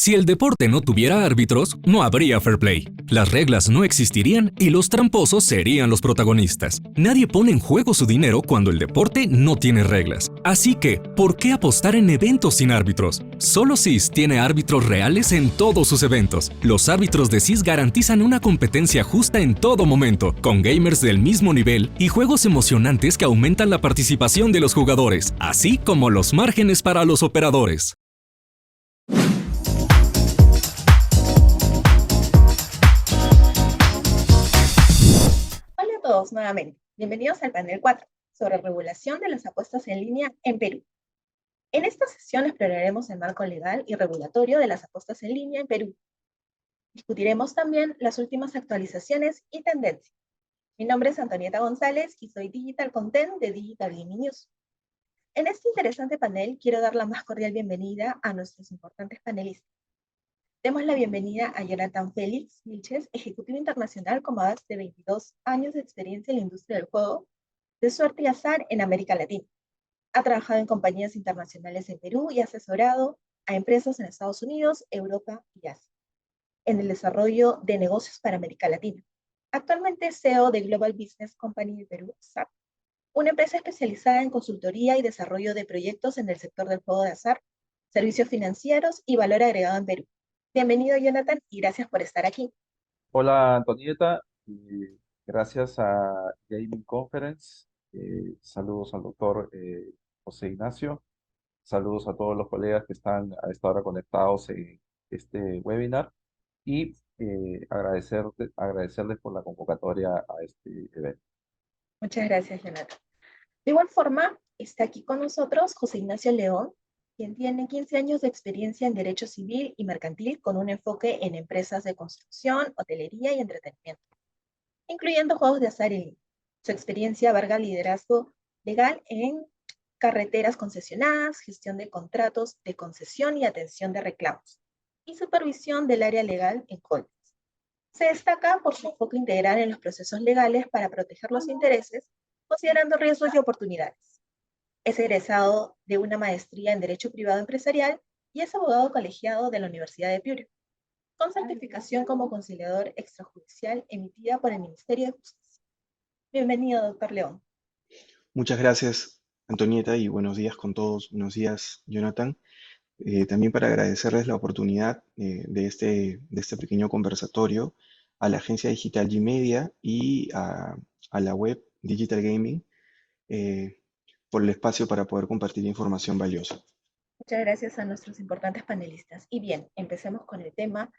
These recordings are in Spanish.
Si el deporte no tuviera árbitros, no habría fair play. Las reglas no existirían y los tramposos serían los protagonistas. Nadie pone en juego su dinero cuando el deporte no tiene reglas. Así que, ¿por qué apostar en eventos sin árbitros? Solo CIS tiene árbitros reales en todos sus eventos. Los árbitros de CIS garantizan una competencia justa en todo momento, con gamers del mismo nivel y juegos emocionantes que aumentan la participación de los jugadores, así como los márgenes para los operadores. Hola a todos nuevamente. Bienvenidos al panel 4 sobre regulación de las apuestas en línea en Perú. En esta sesión exploraremos el marco legal y regulatorio de las apuestas en línea en Perú. Discutiremos también las últimas actualizaciones y tendencias. Mi nombre es Antonieta González y soy Digital Content de Digital Gaming News. En este interesante panel quiero dar la más cordial bienvenida a nuestros importantes panelistas. Demos la bienvenida a Jonathan Félix Vilches, ejecutivo internacional con más de 22 años de experiencia en la industria del juego, de suerte y azar en América Latina. Ha trabajado en compañías internacionales en Perú y ha asesorado a empresas en Estados Unidos, Europa y Asia, en el desarrollo de negocios para América Latina. Actualmente es CEO de Global Business Company de Perú, SAP, una empresa especializada en consultoría y desarrollo de proyectos en el sector del juego de azar, servicios financieros y valor agregado en Perú. Bienvenido, Jonathan, y gracias por estar aquí. Hola Antonieta, gracias a Gaming Conference. Saludos al doctor José Ignacio. Saludos a todos los colegas que están a esta hora conectados en este webinar y agradecerles por la convocatoria a este evento. Muchas gracias, Jonathan. De igual forma, está aquí con nosotros José Ignacio León, quien tiene 15 años de experiencia en Derecho Civil y Mercantil con un enfoque en empresas de construcción, hotelería y entretenimiento, incluyendo juegos de azar y línea. Su experiencia abarca liderazgo legal en carreteras concesionadas, gestión de contratos de concesión y atención de reclamos, y supervisión del área legal en holdings. Se destaca por su enfoque integral en los procesos legales para proteger los intereses, considerando riesgos y oportunidades. Es egresado de una maestría en Derecho Privado Empresarial y es abogado colegiado de la Universidad de Piura, con certificación como conciliador extrajudicial emitida por el Ministerio de Justicia. Bienvenido, doctor León. Muchas gracias, Antonieta, y buenos días con todos. Buenos días, Jonathan. También para agradecerles la oportunidad de este pequeño conversatorio a la agencia digital Gmedia y a la web Digital Gaming eh, por el espacio para poder compartir información valiosa. Muchas gracias a nuestros importantes panelistas. Y bien, empecemos con el tema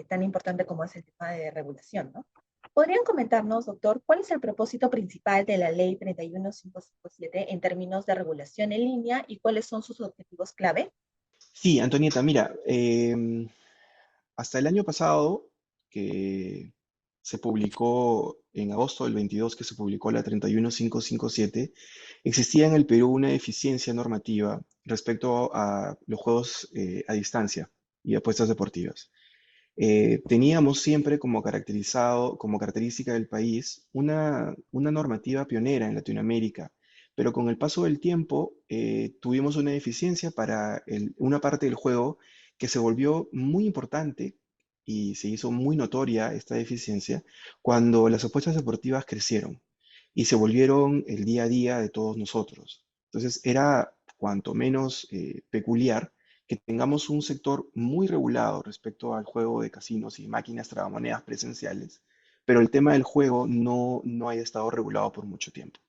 tan importante como es el tema de regulación, ¿no? ¿Podrían comentarnos, doctor, cuál es el propósito principal de la Ley 31557 en términos de regulación en línea y cuáles son sus objetivos clave? Sí, Antonieta, mira, hasta el año pasado, que se publicó en agosto del 22, que se publicó la 31557, existía en el Perú una deficiencia normativa respecto a los juegos a distancia y apuestas deportivas. Teníamos siempre como característica del país una normativa pionera en Latinoamérica, pero con el paso del tiempo tuvimos una deficiencia para una parte del juego que se volvió muy importante y se hizo muy notoria esta deficiencia cuando las apuestas deportivas crecieron y se volvieron el día a día de todos nosotros. Entonces era cuanto menos peculiar que tengamos un sector muy regulado respecto al juego de casinos y máquinas tragamonedas presenciales, pero el tema del juego no haya estado regulado por mucho tiempo.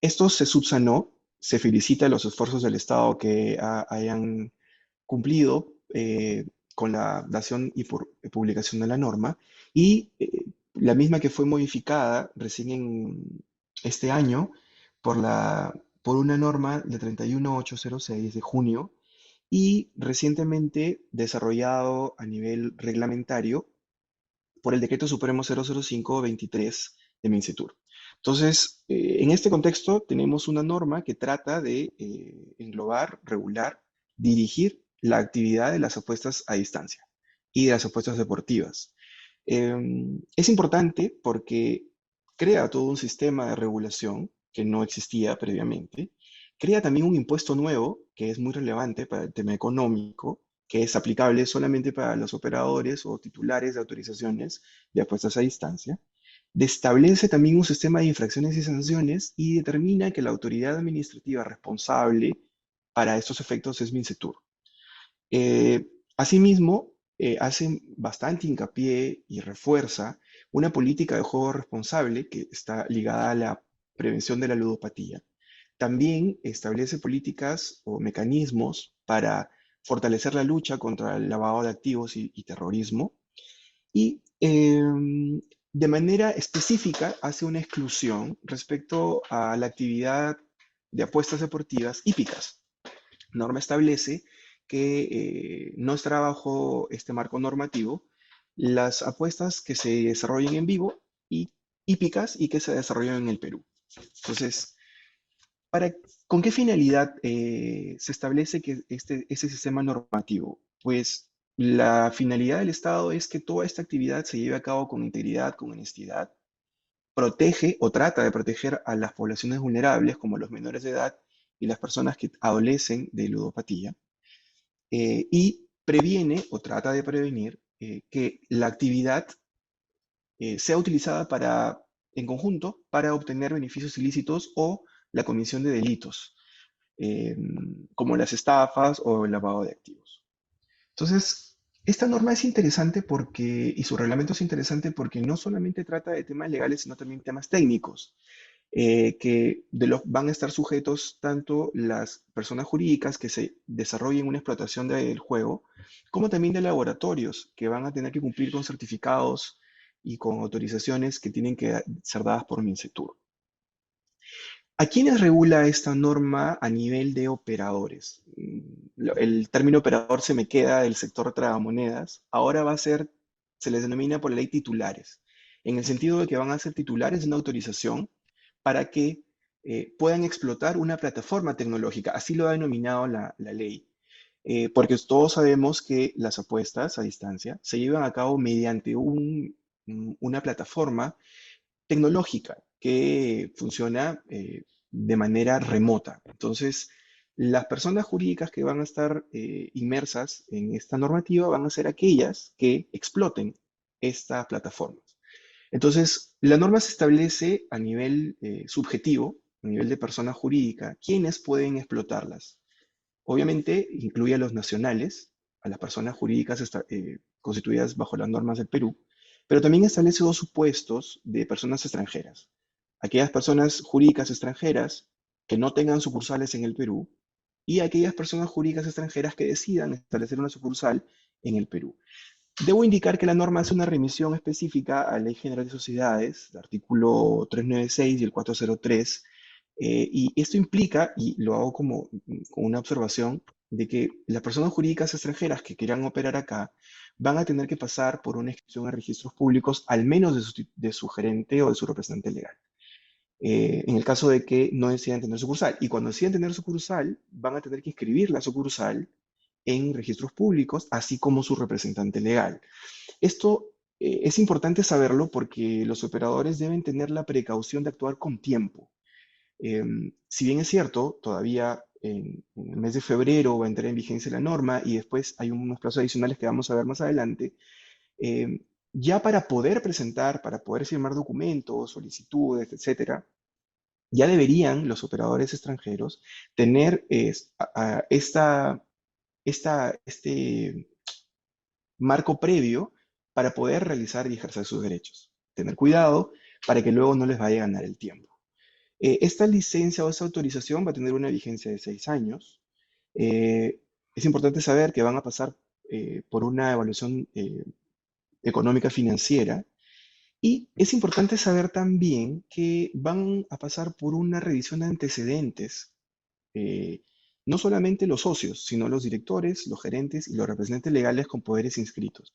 Esto se subsanó, se felicita los esfuerzos del Estado que hayan cumplido con la dación y publicación de la norma y la misma que fue modificada recién en este año por una norma de 31806 de junio y recientemente desarrollado a nivel reglamentario por el Decreto Supremo 005-23 de MINCETUR. Entonces, en este contexto tenemos una norma que trata de englobar, regular, dirigir la actividad de las apuestas a distancia y de las apuestas deportivas. Es importante porque crea todo un sistema de regulación que no existía previamente, crea también un impuesto nuevo que es muy relevante para el tema económico que es aplicable solamente para los operadores o titulares de autorizaciones de apuestas a distancia. Establece también un sistema de infracciones y sanciones y determina que la autoridad administrativa responsable para estos efectos es Mincetur. Asimismo, hace bastante hincapié y refuerza una política de juego responsable que está ligada a la prevención de la ludopatía. También establece políticas o mecanismos para fortalecer la lucha contra el lavado de activos y terrorismo. Y de manera específica hace una exclusión respecto a la actividad de apuestas deportivas hípicas. La norma establece que no estará bajo este marco normativo las apuestas que se desarrollen en vivo y hípicas y que se desarrollen en el Perú. Entonces, ¿con qué finalidad se establece que ese sistema normativo? Pues la finalidad del Estado es que toda esta actividad se lleve a cabo con integridad, con honestidad, protege o trata de proteger a las poblaciones vulnerables, como los menores de edad y las personas que adolecen de ludopatía, y previene o trata de prevenir que la actividad sea utilizada en conjunto para obtener beneficios ilícitos o la comisión de delitos, eh, como las estafas o el lavado de activos. Entonces, esta norma es interesante y su reglamento es interesante porque no solamente trata de temas legales, sino también temas técnicos, que van a estar sujetos tanto las personas jurídicas que se desarrollen una explotación del juego, como también de laboratorios que van a tener que cumplir con certificados y con autorizaciones que tienen que ser dadas por Mincetur. ¿A quiénes regula esta norma a nivel de operadores? El término operador se me queda del sector tragamonedas. Ahora se les denomina por ley titulares, en el sentido de que van a ser titulares de una autorización para que puedan explotar una plataforma tecnológica. Así lo ha denominado la ley. Porque todos sabemos que las apuestas a distancia se llevan a cabo mediante una plataforma tecnológica que funciona de manera remota. Entonces, las personas jurídicas que van a estar inmersas en esta normativa van a ser aquellas que exploten estas plataformas. Entonces, la norma se establece a nivel subjetivo, a nivel de persona jurídica, quiénes pueden explotarlas. Obviamente, incluye a los nacionales, a las personas jurídicas constituidas bajo las normas del Perú, pero también establece dos supuestos de personas extranjeras. Aquellas personas jurídicas extranjeras que no tengan sucursales en el Perú y aquellas personas jurídicas extranjeras que decidan establecer una sucursal en el Perú. Debo indicar que la norma hace una remisión específica a la Ley General de Sociedades, el artículo 396 y el 403, y esto implica, y lo hago como una observación, de que las personas jurídicas extranjeras que quieran operar acá van a tener que pasar por una inscripción a registros públicos, al menos de su gerente o de su representante legal. En el caso de que no decidan tener sucursal. Y cuando decidan tener sucursal, van a tener que inscribir la sucursal en registros públicos, así como su representante legal. Esto es importante saberlo porque los operadores deben tener la precaución de actuar con tiempo. Si bien es cierto, todavía en el mes de febrero va a entrar en vigencia la norma y después hay unos plazos adicionales que vamos a ver más adelante, ya para poder presentar, para poder firmar documentos, solicitudes, etcétera, ya deberían los operadores extranjeros tener este marco previo para poder realizar y ejercer sus derechos. Tener cuidado para que luego no les vaya a ganar el tiempo. Esta licencia o esta autorización va a tener una vigencia de 6 años. Es importante saber que van a pasar por una evaluación económica financiera y es importante saber también que van a pasar por una revisión de antecedentes, no solamente los socios, sino los directores, los gerentes y los representantes legales con poderes inscritos.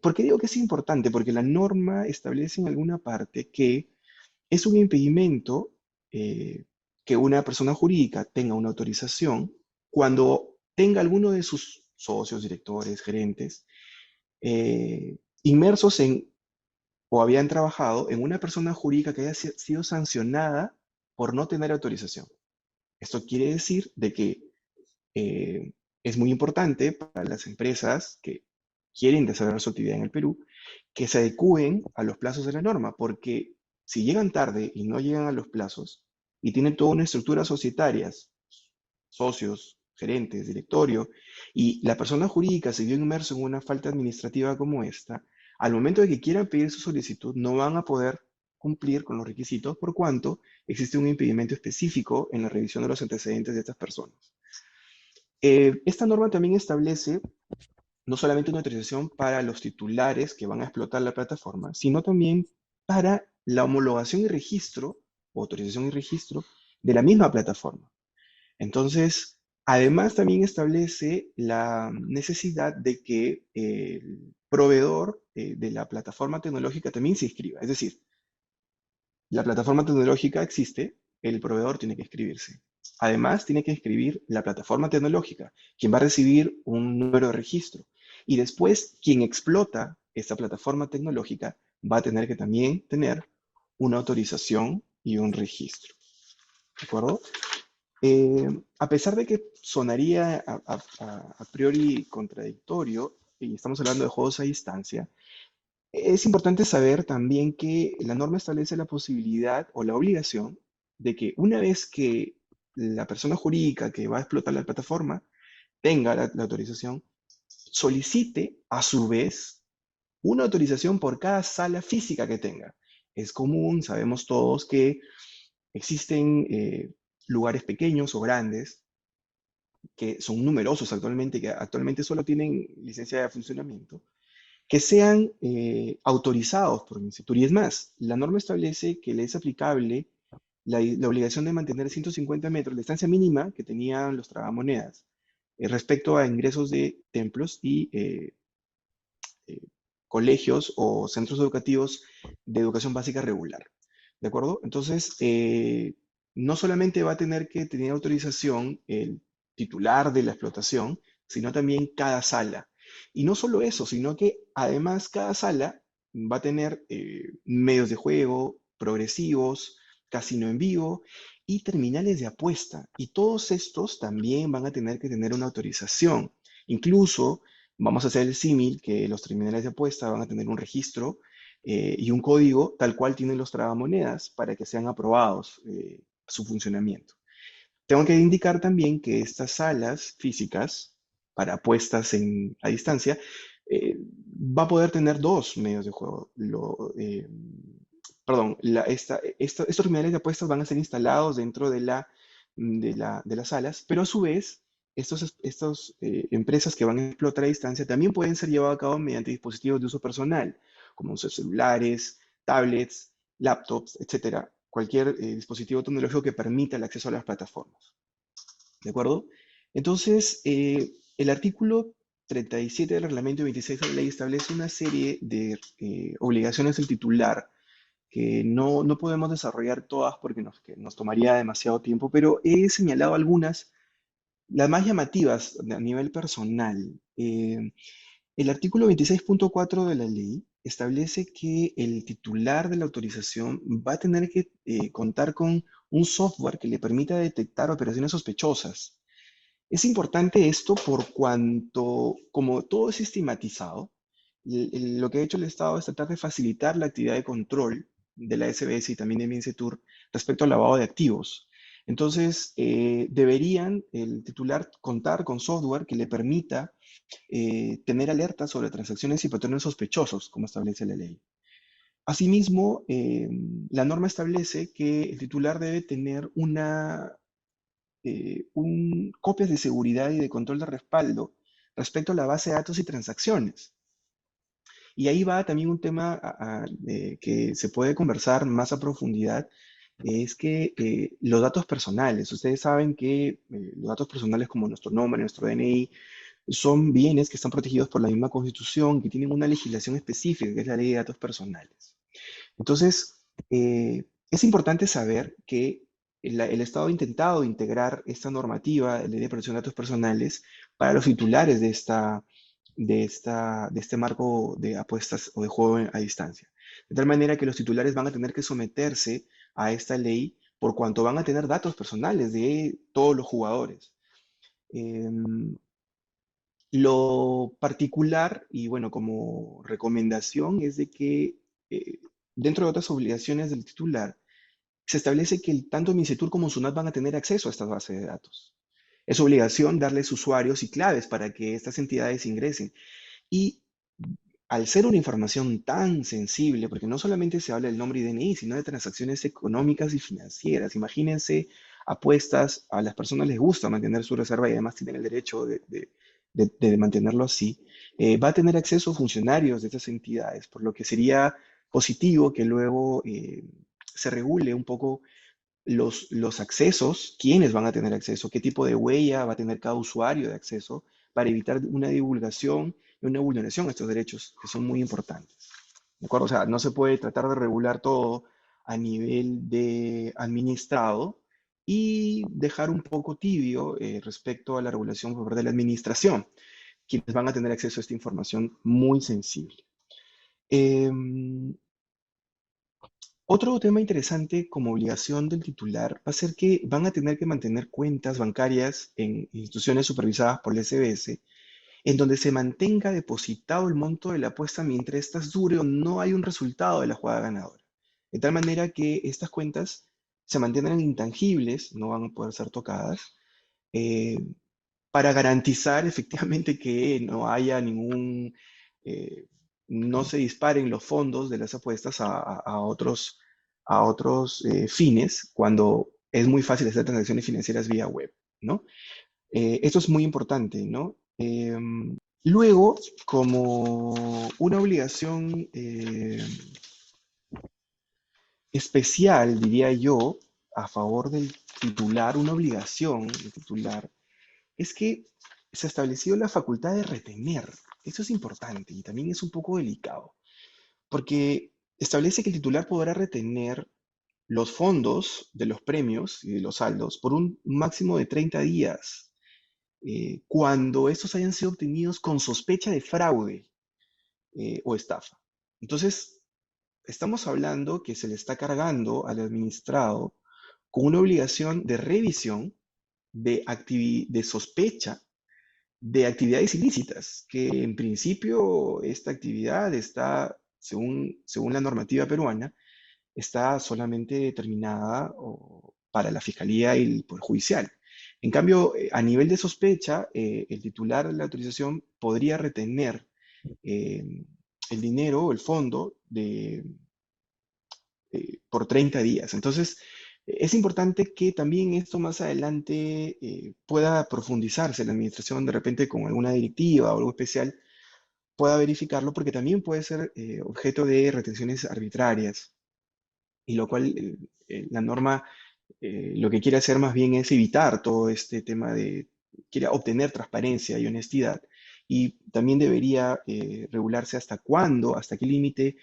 ¿Por qué digo que es importante? Porque la norma establece en alguna parte que es un impedimento que una persona jurídica tenga una autorización cuando tenga alguno de sus socios, directores, gerentes, inmersos en o habían trabajado en una persona jurídica que haya sido sancionada por no tener autorización. Esto quiere decir de que Es muy importante para las empresas que quieren desarrollar su actividad en el Perú que se adecúen a los plazos de la norma, porque si llegan tarde y no llegan a los plazos y tienen toda una estructura societarias, socios, gerentes, directorio, y la persona jurídica se vio inmerso en una falta administrativa como esta, al momento de que quieran pedir su solicitud, no van a poder cumplir con los requisitos por cuanto existe un impedimento específico en la revisión de los antecedentes de estas personas. Esta norma también establece no solamente una autorización para los titulares que van a explotar la plataforma, sino también para la homologación y registro, o autorización y registro, de la misma plataforma. Entonces, además también establece la necesidad de que el proveedor de la plataforma tecnológica también se inscriba. Es decir, la plataforma tecnológica existe, el proveedor tiene que inscribirse. Además, tiene que inscribir la plataforma tecnológica, quien va a recibir un número de registro. Y después, quien explota esta plataforma tecnológica va a tener que también tener una autorización y un registro. ¿De acuerdo? A pesar de que sonaría a priori contradictorio, y estamos hablando de juegos a distancia, es importante saber también que la norma establece la posibilidad o la obligación de que una vez que la persona jurídica que va a explotar la plataforma tenga la autorización, solicite a su vez una autorización por cada sala física que tenga. Es común, sabemos todos que existen lugares pequeños o grandes que son numerosos actualmente, que actualmente solo tienen licencia de funcionamiento, que sean autorizados por MINCETUR. Y es más, la norma establece que le es aplicable la obligación de mantener 150 metros, la distancia mínima que tenían los tragamonedas, respecto a ingresos de templos y eh, colegios o centros educativos de educación básica regular. ¿De acuerdo? Entonces, no solamente va a tener que tener autorización el titular de la explotación, sino también cada sala. Y no solo eso, sino que además cada sala va a tener medios de juego progresivos, casino en vivo y terminales de apuesta. Y todos estos también van a tener que tener una autorización. Incluso vamos a hacer el símil que los terminales de apuesta van a tener un registro y un código tal cual tienen los tragamonedas para que sean aprobados su funcionamiento. Tengo que indicar también que estas salas físicas para apuestas a distancia va a poder tener dos medios de juego. Perdón, estos terminales de apuestas van a ser instalados dentro de las salas, pero a su vez, estas empresas que van a explotar a distancia también pueden ser llevadas a cabo mediante dispositivos de uso personal, como sus celulares, tablets, laptops, etcétera, cualquier dispositivo tecnológico que permita el acceso a las plataformas. ¿De acuerdo? Entonces, el artículo 37 del reglamento 26 de la ley establece una serie de obligaciones del titular que no podemos desarrollar todas porque que nos tomaría demasiado tiempo, pero he señalado algunas, las más llamativas a nivel personal. El artículo 26.4 de la ley establece que el titular de la autorización va a tener que contar con un software que le permita detectar operaciones sospechosas. Es importante esto por cuanto, como todo es sistematizado, lo que ha hecho el Estado es tratar de facilitar la actividad de control de la SBS y también de MINCETUR respecto al lavado de activos. Entonces, deberían el titular contar con software que le permita tener alertas sobre transacciones y patrones sospechosos, como establece la ley. Asimismo, la norma establece que el titular debe tener copias de seguridad y de control de respaldo respecto a la base de datos y transacciones. Y ahí va también un tema que se puede conversar más a profundidad, es que los datos personales, ustedes saben que los datos personales como nuestro nombre, nuestro DNI, son bienes que están protegidos por la misma Constitución, que tienen una legislación específica, que es la Ley de Datos Personales. Entonces, es importante saber que el Estado ha intentado integrar esta normativa, la Ley de Protección de Datos Personales, para los titulares de este marco de apuestas o de juego a distancia. De tal manera que los titulares van a tener que someterse a esta ley por cuanto van a tener datos personales de todos los jugadores. Lo particular y bueno, como recomendación es de que eh, dentro de otras obligaciones del titular, se establece que tanto MINCETUR como SUNAT van a tener acceso a estas bases de datos. Es obligación darles usuarios y claves para que estas entidades ingresen. Y al ser una información tan sensible, porque no solamente se habla del nombre y DNI, sino de transacciones económicas y financieras. Imagínense apuestas, a las personas les gusta mantener su reserva y además tienen el derecho de mantenerlo así. Va a tener acceso funcionarios de estas entidades, por lo que sería positivo que luego se regule un poco los accesos, quiénes van a tener acceso, qué tipo de huella va a tener cada usuario de acceso para evitar una divulgación y una vulneración a estos derechos que son muy importantes. ¿De acuerdo? O sea, no se puede tratar de regular todo a nivel de administrado y dejar un poco tibio respecto a la regulación por parte de la administración, quienes van a tener acceso a esta información muy sensible. Em, Otro tema interesante como obligación del titular va a ser que van a tener que mantener cuentas bancarias en instituciones supervisadas por el SBS, en donde se mantenga depositado el monto de la apuesta mientras estas dure o no hay un resultado de la jugada ganadora. De tal manera que estas cuentas se mantengan intangibles, no van a poder ser tocadas, eh, para garantizar efectivamente que no haya eh, no se disparen los fondos de las apuestas a otros fines cuando es muy fácil hacer transacciones financieras vía web, ¿no? Esto es muy importante, ¿no? Luego, como una obligación especial, diría yo, a favor del titular, una obligación del titular, es que se ha establecido la facultad de retener. Eso es importante y también es un poco delicado, porque establece que el titular podrá retener los fondos de los premios y de los saldos por un máximo de 30 días, cuando estos hayan sido obtenidos con sospecha de fraude o estafa. Entonces, estamos hablando que se le está cargando al administrado con una obligación de revisión, de sospecha de actividades ilícitas, que en principio esta actividad está, según la normativa peruana, está solamente determinada para la Fiscalía y el Poder Judicial. En cambio, a nivel de sospecha, el titular de la autorización podría retener eh, el dinero o el fondo por 30 días. Entonces, es importante que también esto más adelante pueda profundizarse la administración de repente con alguna directiva o algo especial, pueda verificarlo porque también puede ser objeto de retenciones arbitrarias y lo cual la norma lo que quiere hacer más bien es evitar todo este tema quiere obtener transparencia y honestidad y también debería regularse hasta cuándo, hasta qué límite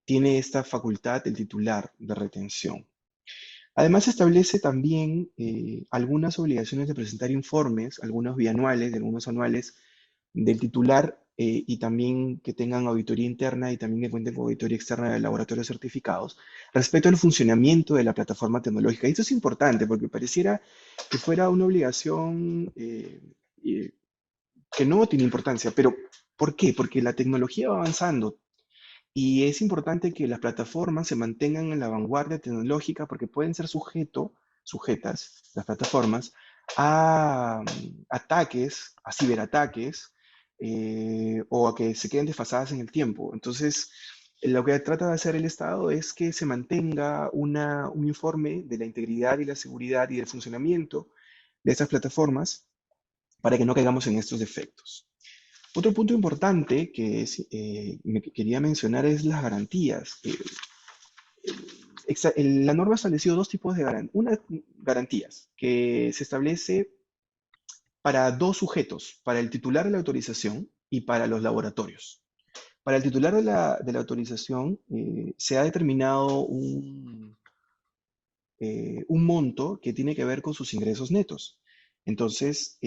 tiene esta facultad el titular de retención. Además, establece también algunas obligaciones de presentar informes, algunos bianuales y algunos anuales del titular y también que tengan auditoría interna y también que cuenten con auditoría externa de laboratorios certificados respecto al funcionamiento de la plataforma tecnológica. Y esto es importante porque pareciera que fuera una obligación que no tiene importancia, pero ¿por qué? Porque la tecnología va avanzando, y es importante que las plataformas se mantengan en la vanguardia tecnológica porque pueden ser sujetas, las plataformas, a ataques, a ciberataques, o a que se queden desfasadas en el tiempo. Entonces, lo que trata de hacer el Estado es que se mantenga un informe de la integridad y la seguridad y del funcionamiento de estas plataformas para que no caigamos en estos defectos. Otro punto importante que quería mencionar es las garantías. La norma ha establecido dos tipos de garantías que se establece para dos sujetos, para el titular de la autorización y para los laboratorios. Para el titular de la autorización se ha determinado un monto que tiene que ver con sus ingresos netos. Entonces,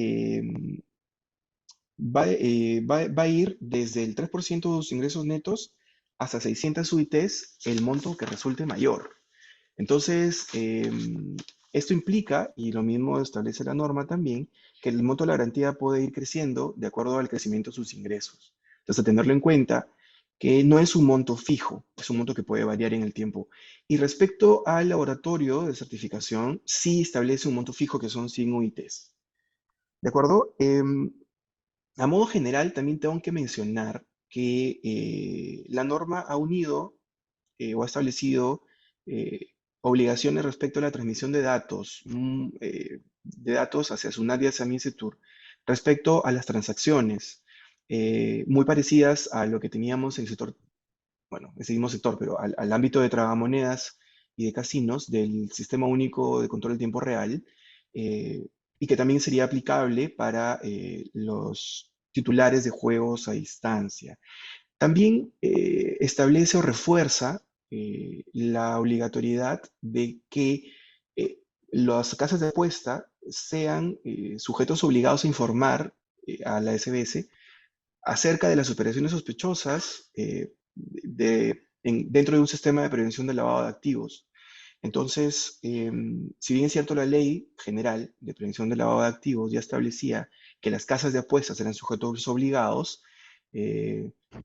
va a ir desde el 3% de sus ingresos netos hasta 600 UITs, el monto que resulte mayor. Entonces, Esto implica, y lo mismo establece la norma también, que el monto de la garantía puede ir creciendo de acuerdo al crecimiento de sus ingresos. Entonces, a tenerlo en cuenta que no es un monto fijo, es un monto que puede variar en el tiempo. Y respecto al laboratorio de certificación, sí establece un monto fijo que son 100 UITs. ¿De acuerdo? A modo general, también tengo que mencionar que la norma ha unido o ha establecido obligaciones respecto a la transmisión de datos hacia SUNAT y hacia MINCETUR respecto a las transacciones, muy parecidas a lo que teníamos en el sector, bueno, ese mismo sector, pero al ámbito de tragamonedas y de casinos del Sistema Único de Control del Tiempo Real, eh, y que también sería aplicable para los titulares de juegos a distancia. También establece o refuerza la obligatoriedad de que las casas de apuesta sean sujetos obligados a informar a la SBS acerca de las operaciones sospechosas dentro de un sistema de prevención del lavado de activos. Entonces, si bien es cierto, la ley general de prevención del lavado de activos ya establecía que las casas de apuestas eran sujetos obligados,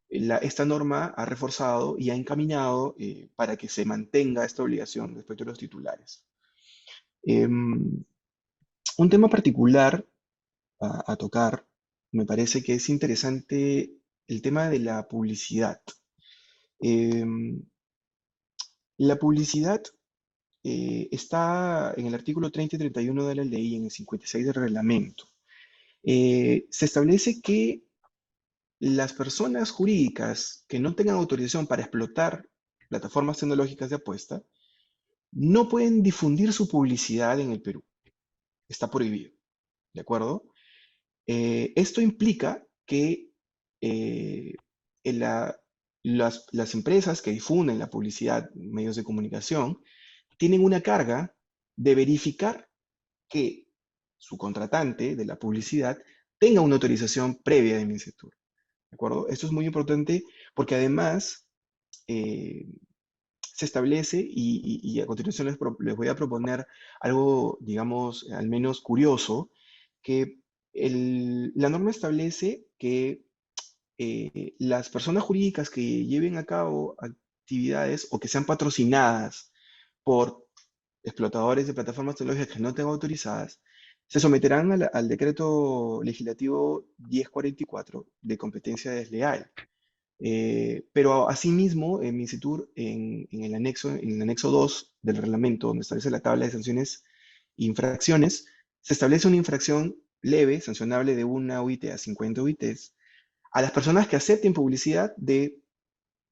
esta norma ha reforzado y ha encaminado para que se mantenga esta obligación respecto a los titulares. Un tema particular a tocar, me parece que es interesante el tema de la publicidad. La publicidad está en el artículo 30 y 31 de la ley y en el 56 del reglamento. Se establece que las personas jurídicas que no tengan autorización para explotar plataformas tecnológicas de apuesta no pueden difundir su publicidad en el Perú. Está prohibido, ¿de acuerdo? Esto implica que las empresas que difunden la publicidad en medios de comunicación tienen una carga de verificar que su contratante de la publicidad tenga una autorización previa de MINCETUR. ¿De acuerdo? Esto es muy importante porque además se establece, y a continuación les voy a proponer algo, digamos, al menos curioso, que la norma establece que las personas jurídicas que lleven a cabo actividades o que sean patrocinadas por explotadores de plataformas tecnológicas que no tengan autorizadas, se someterán al decreto legislativo 1044 de competencia desleal. Pero asimismo, en MINCETUR, en el anexo 2 del reglamento, donde establece la tabla de sanciones e infracciones, se establece una infracción leve, sancionable de 1 UIT a 50 UITs, a las personas que acepten publicidad de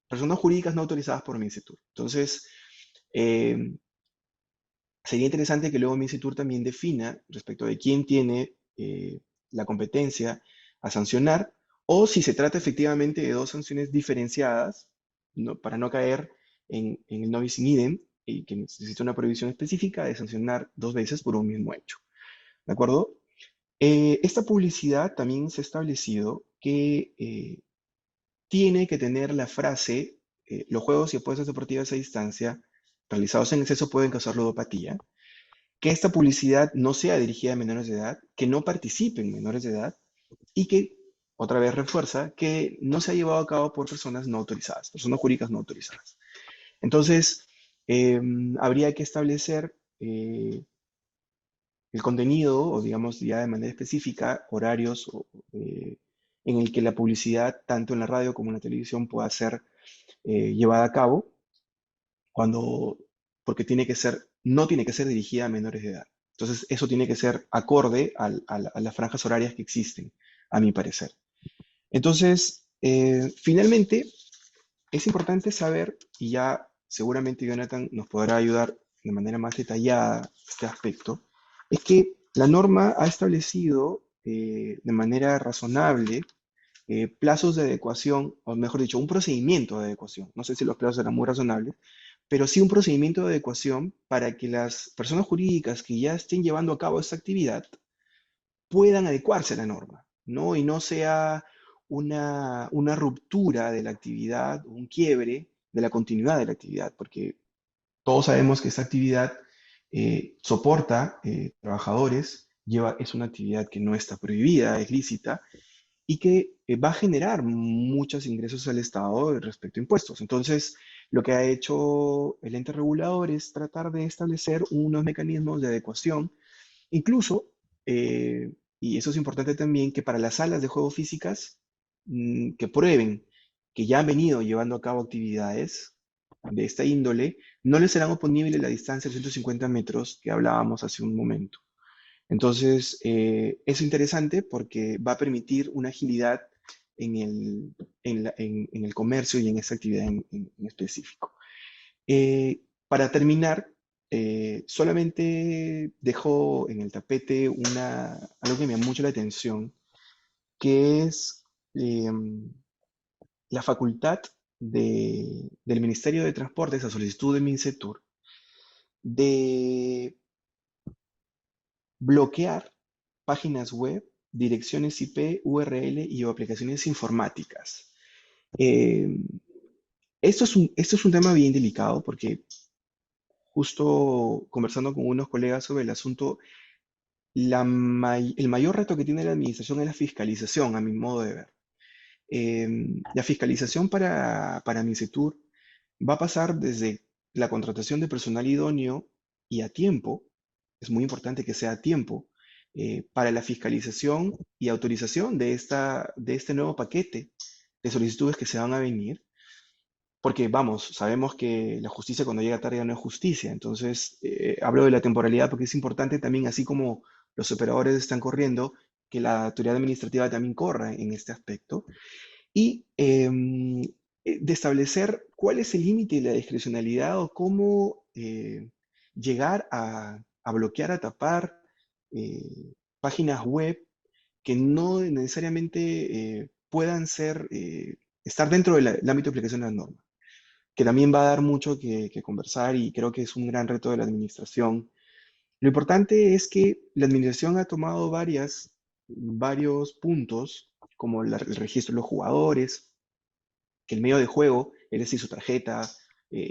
personas jurídicas no autorizadas por MINCETUR. Entonces, sería interesante que luego MINCETUR también defina respecto de quién tiene la competencia a sancionar, o si se trata efectivamente de dos sanciones diferenciadas, para no caer en el no bis in idem, y que necesita una prohibición específica de sancionar dos veces por un mismo hecho. ¿De acuerdo? Esta publicidad también se ha establecido que tiene que tener la frase, los juegos y apuestas deportivas a distancia realizados en exceso pueden causar ludopatía, que esta publicidad no sea dirigida a menores de edad, que no participen menores de edad y que, otra vez refuerza, que no se ha llevado a cabo por personas no autorizadas, personas jurídicas no autorizadas. Entonces, habría que establecer el contenido, o digamos ya de manera específica, horarios en el que la publicidad, tanto en la radio como en la televisión, pueda ser llevada a cabo, porque no tiene que ser dirigida a menores de edad. Entonces, eso tiene que ser acorde a las franjas horarias que existen, a mi parecer. Entonces, finalmente, es importante saber, y ya seguramente Jonathan nos podrá ayudar de manera más detallada este aspecto, es que la norma ha establecido de manera razonable plazos de adecuación, o mejor dicho, un procedimiento de adecuación. No sé si los plazos eran muy razonables, pero sí un procedimiento de adecuación para que las personas jurídicas que ya estén llevando a cabo esta actividad puedan adecuarse a la norma, ¿no? Y no sea una ruptura de la actividad, un quiebre de la continuidad de la actividad, porque todos sabemos que esta actividad soporta trabajadores, es una actividad que no está prohibida, es lícita, y que va a generar muchos ingresos al Estado respecto a impuestos. Entonces, lo que ha hecho el ente regulador es tratar de establecer unos mecanismos de adecuación, incluso, y eso es importante también, que para las salas de juego físicas que prueben que ya han venido llevando a cabo actividades de esta índole, no les serán oponible la distancia de 150 metros que hablábamos hace un momento. Entonces, es interesante porque va a permitir una agilidad en el comercio y en esta actividad en específico. Para terminar, solamente dejo en el tapete algo que me llama mucho la atención, que es la facultad del Ministerio de Transportes, a solicitud de MINCETUR, de bloquear páginas web, direcciones IP, URL y o aplicaciones informáticas. Eh, esto es un tema bien delicado porque justo conversando con unos colegas sobre el asunto, el mayor reto que tiene la administración es la fiscalización, a mi modo de ver. La fiscalización para MINCETUR va a pasar desde la contratación de personal idóneo y a tiempo, es muy importante que sea a tiempo, para la fiscalización y autorización de este nuevo paquete de solicitudes que se van a venir, porque vamos, sabemos que la justicia cuando llega tarde ya no es justicia, entonces hablo de la temporalidad porque es importante también, así como los operadores están corriendo, que la autoridad administrativa también corra en este aspecto y de establecer cuál es el límite de la discrecionalidad o cómo llegar a bloquear, a tapar páginas web que no necesariamente puedan estar dentro del ámbito de aplicación de la norma, que también va a dar mucho que conversar y creo que es un gran reto de la administración. Lo importante es que la administración ha tomado varios puntos, como el registro de los jugadores, que el medio de juego, es decir, su tarjeta,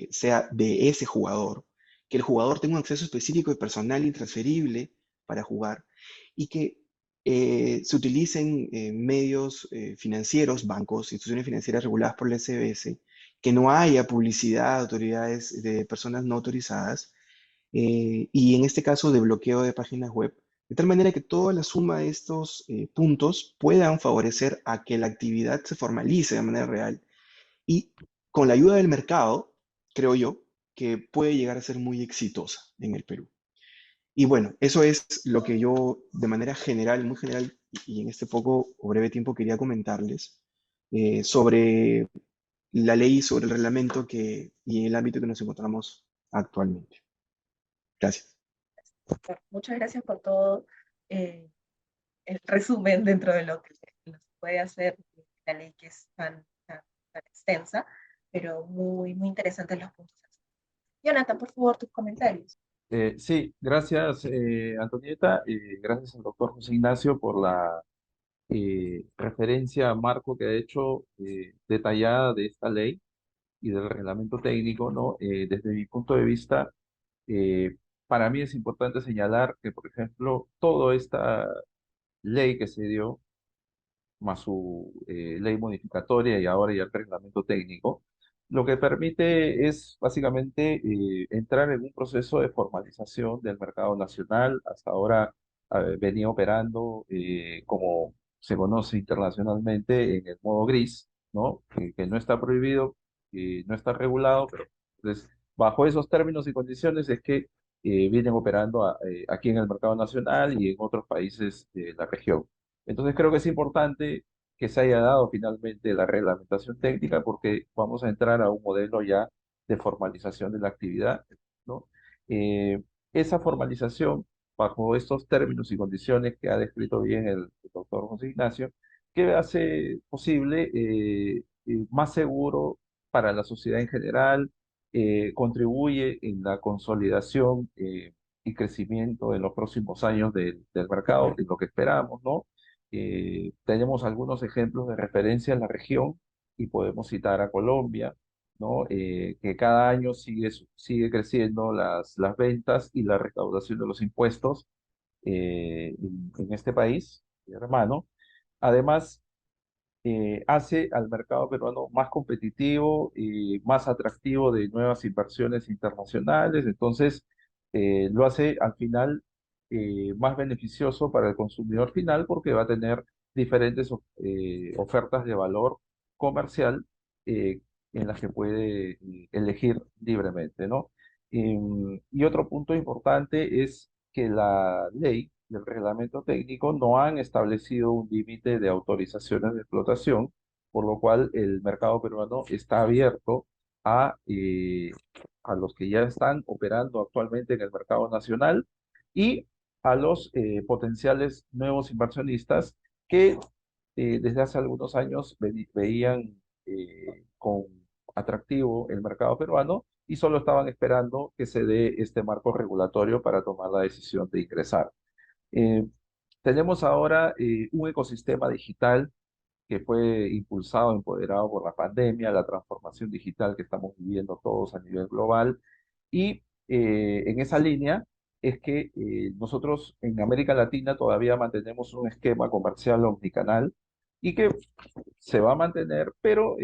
sea de ese jugador, que el jugador tenga un acceso específico y personal intransferible para jugar y que se utilicen medios financieros, bancos, instituciones financieras reguladas por la SBS, que no haya publicidad de autoridades de personas no autorizadas y en este caso de bloqueo de páginas web, de tal manera que toda la suma de estos puntos puedan favorecer a que la actividad se formalice de manera real y con la ayuda del mercado, creo yo, que puede llegar a ser muy exitosa en el Perú. Y bueno, eso es lo que yo de manera general, muy general, y en este poco o breve tiempo quería comentarles sobre la ley, sobre el reglamento y el ámbito que nos encontramos actualmente. Gracias. Muchas gracias por todo el resumen dentro de lo que se puede hacer la ley que es tan extensa, pero muy, muy interesantes los puntos. Jonathan, por favor, tus comentarios. Sí, gracias Antonieta, gracias al doctor José Ignacio por la referencia marco que ha hecho detallada de esta ley y del reglamento técnico, ¿no? Desde mi punto de vista, eh, para mí es importante señalar que, por ejemplo, toda esta ley que se dio, más su ley modificatoria y ahora ya el reglamento técnico, lo que permite es básicamente entrar en un proceso de formalización del mercado nacional. Hasta ahora venía operando como se conoce internacionalmente en el modo gris, ¿no? Que no está prohibido, no está regulado, pero entonces, bajo esos términos y condiciones es que vienen operando aquí en el mercado nacional y en otros países de la región. Entonces creo que es importante que se haya dado finalmente la reglamentación técnica porque vamos a entrar a un modelo ya de formalización de la actividad, ¿no? Eh, esa formalización, bajo estos términos y condiciones que ha descrito bien el doctor José Ignacio, que hace posible más seguro para la sociedad en general, contribuye en la consolidación y crecimiento en los próximos años del mercado, es lo que esperamos, ¿no? Tenemos algunos ejemplos de referencia en la región y podemos citar a Colombia, ¿no? Que cada año sigue creciendo las ventas y la recaudación de los impuestos en este país, hermano. Además, hace al mercado peruano más competitivo y más atractivo de nuevas inversiones internacionales. Entonces, lo hace al final más beneficioso para el consumidor final porque va a tener diferentes ofertas de valor comercial eh, en las que puede elegir libremente, ¿no? Y otro punto importante es que la ley del reglamento técnico no han establecido un límite de autorizaciones de explotación, por lo cual el mercado peruano está abierto a, eh, a los que ya están operando actualmente en el mercado nacional y a los potenciales nuevos inversionistas que desde hace algunos años veían con atractivo el mercado peruano y solo estaban esperando que se dé este marco regulatorio para tomar la decisión de ingresar. Eh, Tenemos ahora un ecosistema digital que fue impulsado, empoderado por la pandemia, la transformación digital que estamos viviendo todos a nivel global. Y en esa línea es que nosotros en América Latina todavía mantenemos un esquema comercial omnicanal y que se va a mantener, pero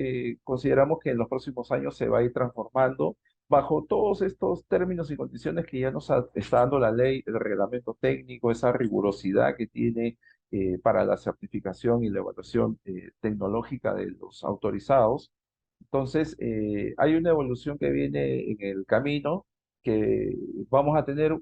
consideramos que en los próximos años se va a ir transformando bajo todos estos términos y condiciones que ya está dando la ley, el reglamento técnico, esa rigurosidad que tiene para la certificación y la evaluación tecnológica de los autorizados. Entonces, hay una evolución que viene en el camino, que vamos a tener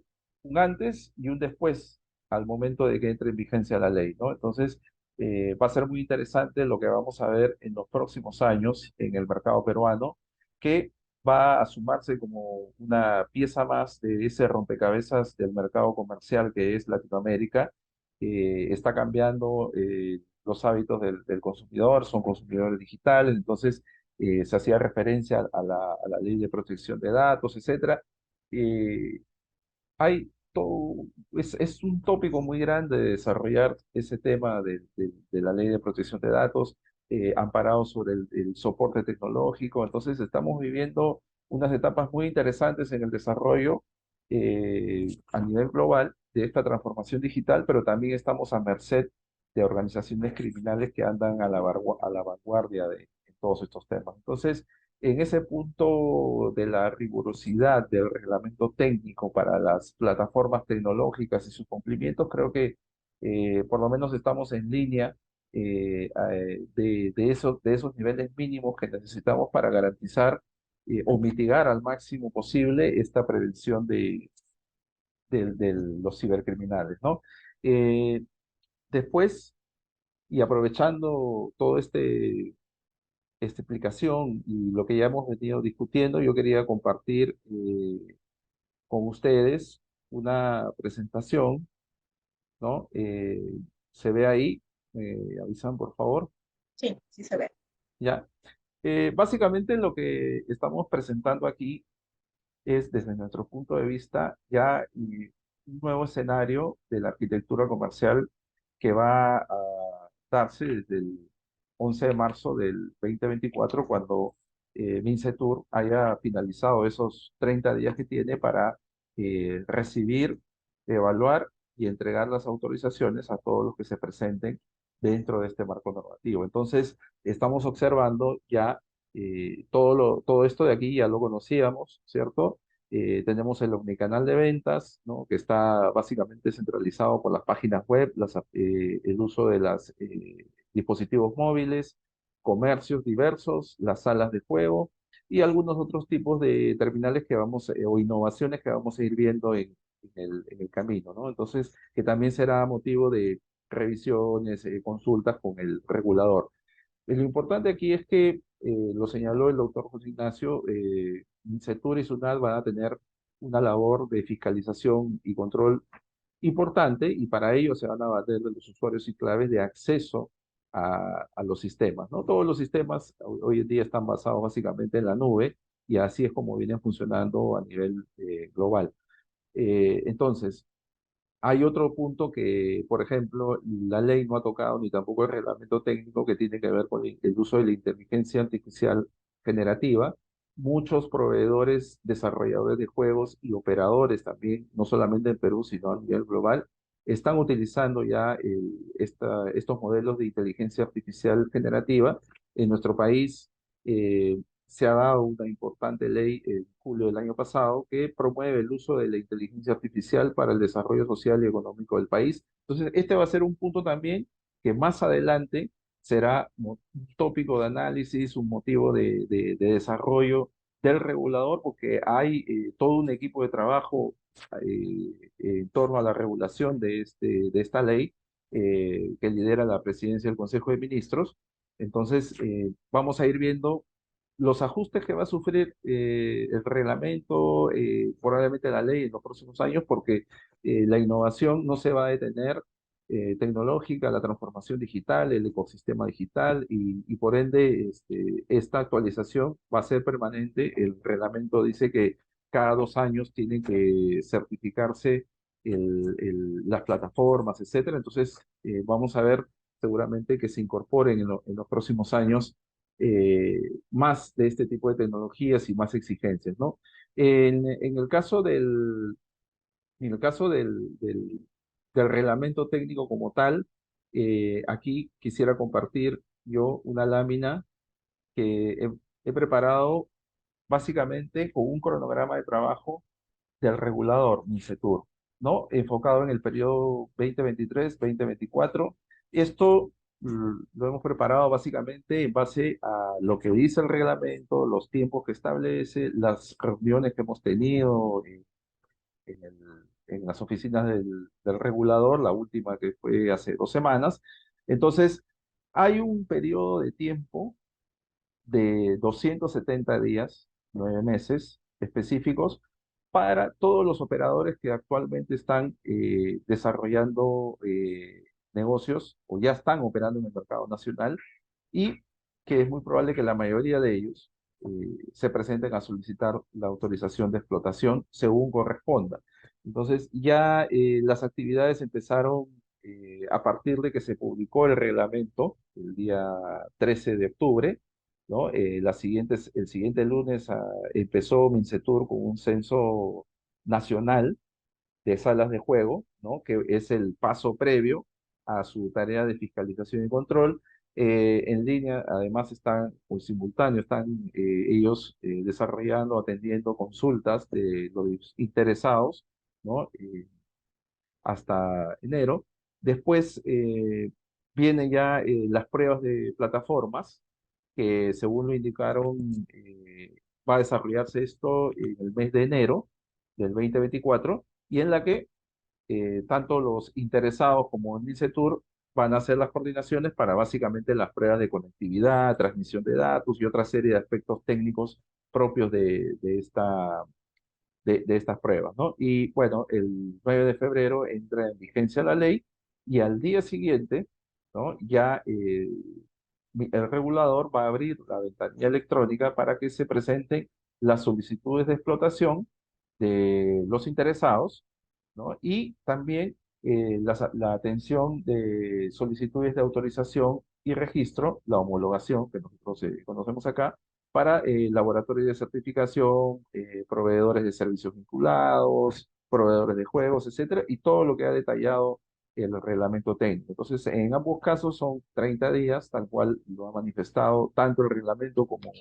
un antes y un después al momento de que entre en vigencia la ley, ¿no? Entonces, va a ser muy interesante lo que vamos a ver en los próximos años en el mercado peruano, que va a sumarse como una pieza más de ese rompecabezas del mercado comercial que es Latinoamérica. Está cambiando los hábitos del consumidor, son consumidores digitales, entonces se hacía referencia a la ley de protección de datos, etcétera. Eh, Hay todo, es un tópico muy grande de desarrollar ese tema de la ley de protección de datos, amparado sobre el soporte tecnológico. Entonces, estamos viviendo unas etapas muy interesantes en el desarrollo a nivel global de esta transformación digital, pero también estamos a merced de organizaciones criminales que andan a la vanguardia de todos estos temas. Entonces, en ese punto de la rigurosidad del reglamento técnico para las plataformas tecnológicas y sus cumplimientos, creo que por lo menos estamos en línea de esos niveles mínimos que necesitamos para garantizar o mitigar al máximo posible esta prevención de los cibercriminales, ¿no? Eh, Después, y aprovechando todo esta explicación y lo que ya hemos venido discutiendo, yo quería compartir con ustedes una presentación, ¿no? Se ve ahí, avisan por favor, Sí, sí se ve. ¿ya? Básicamente lo que estamos presentando aquí es, desde nuestro punto de vista, ya un nuevo escenario de la arquitectura comercial que va a darse desde el 11 de marzo del 2024, cuando Mincetur haya finalizado esos 30 días que tiene para recibir, evaluar y entregar las autorizaciones a todos los que se presenten dentro de este marco normativo. Entonces, estamos observando ya todo esto de aquí ya lo conocíamos, ¿cierto? Tenemos el omnicanal de ventas, ¿no? Que está básicamente centralizado por las páginas web, el uso de los dispositivos móviles, comercios diversos, las salas de juego y algunos otros tipos de terminales que vamos, o innovaciones que vamos a ir viendo en el camino, ¿no? Entonces, que también será motivo de revisiones, consultas con el regulador. Lo importante aquí es que, lo señaló el doctor José Ignacio, Incetur y SUNAT van a tener una labor de fiscalización y control importante y para ello se van a valer de los usuarios y claves de acceso a los sistemas, ¿no? Todos los sistemas hoy en día están basados básicamente en la nube y así es como vienen funcionando a nivel global. Entonces, hay otro punto que, por ejemplo, la ley no ha tocado ni tampoco el reglamento técnico que tiene que ver con el uso de la inteligencia artificial generativa, muchos proveedores, desarrolladores de juegos y operadores también, no solamente en Perú, sino a nivel global, están utilizando ya estos modelos de inteligencia artificial generativa. En nuestro país se ha dado una importante ley en julio del año pasado que promueve el uso de la inteligencia artificial para el desarrollo social y económico del país. Entonces, este va a ser un punto también que más adelante será un tópico de análisis, un motivo de desarrollo del regulador, porque hay todo un equipo de trabajo en torno a la regulación de esta ley que lidera la presidencia del Consejo de Ministros. Entonces, vamos a ir viendo los ajustes que va a sufrir el reglamento, probablemente la ley en los próximos años, porque la innovación no se va a detener tecnológica, la transformación digital, el ecosistema digital y por ende esta actualización va a ser permanente. El reglamento dice que cada 2 años tienen que certificarse las plataformas, etcétera. Entonces, vamos a ver seguramente que se incorporen en los próximos años más de este tipo de tecnologías y más exigencias, ¿no? En el caso del reglamento técnico como tal, aquí quisiera compartir yo una lámina que he preparado básicamente con un cronograma de trabajo del regulador MINCETUR, ¿no? Enfocado en el periodo 2023-2024. Esto lo hemos preparado básicamente en base a lo que dice el reglamento, los tiempos que establece, las reuniones que hemos tenido en las oficinas del regulador, la última que fue hace 2 semanas. Entonces, hay un periodo de tiempo de 270 días, 9 meses específicos, para todos los operadores que actualmente están desarrollando negocios o ya están operando en el mercado nacional y que es muy probable que la mayoría de ellos se presenten a solicitar la autorización de explotación según corresponda. Entonces, ya las actividades empezaron a partir de que se publicó el reglamento el día 13 de octubre, ¿no? El siguiente lunes empezó Mincetur con un censo nacional de salas de juego, ¿no? Que es el paso previo a su tarea de fiscalización y control. En línea, además, están, o simultáneo, están ellos desarrollando, atendiendo consultas de los interesados, ¿no? Hasta enero. Después vienen ya las pruebas de plataformas, que según lo indicaron, va a desarrollarse esto en el mes de enero del 2024 y en la que tanto los interesados como el MINCETUR van a hacer las coordinaciones para básicamente las pruebas de conectividad, transmisión de datos y otra serie de aspectos técnicos propios de estas pruebas, ¿no? Y bueno, el 9 de febrero entra en vigencia la ley y al día siguiente, ¿no? Ya el regulador va a abrir la ventanilla electrónica para que se presenten las solicitudes de explotación de los interesados, ¿no? Y también la atención de solicitudes de autorización y registro, la homologación que nosotros conocemos acá, para laboratorios de certificación, proveedores de servicios vinculados, proveedores de juegos, etcétera, y todo lo que ha detallado el reglamento técnico. Entonces, en ambos casos son 30 días, tal cual lo ha manifestado tanto el reglamento como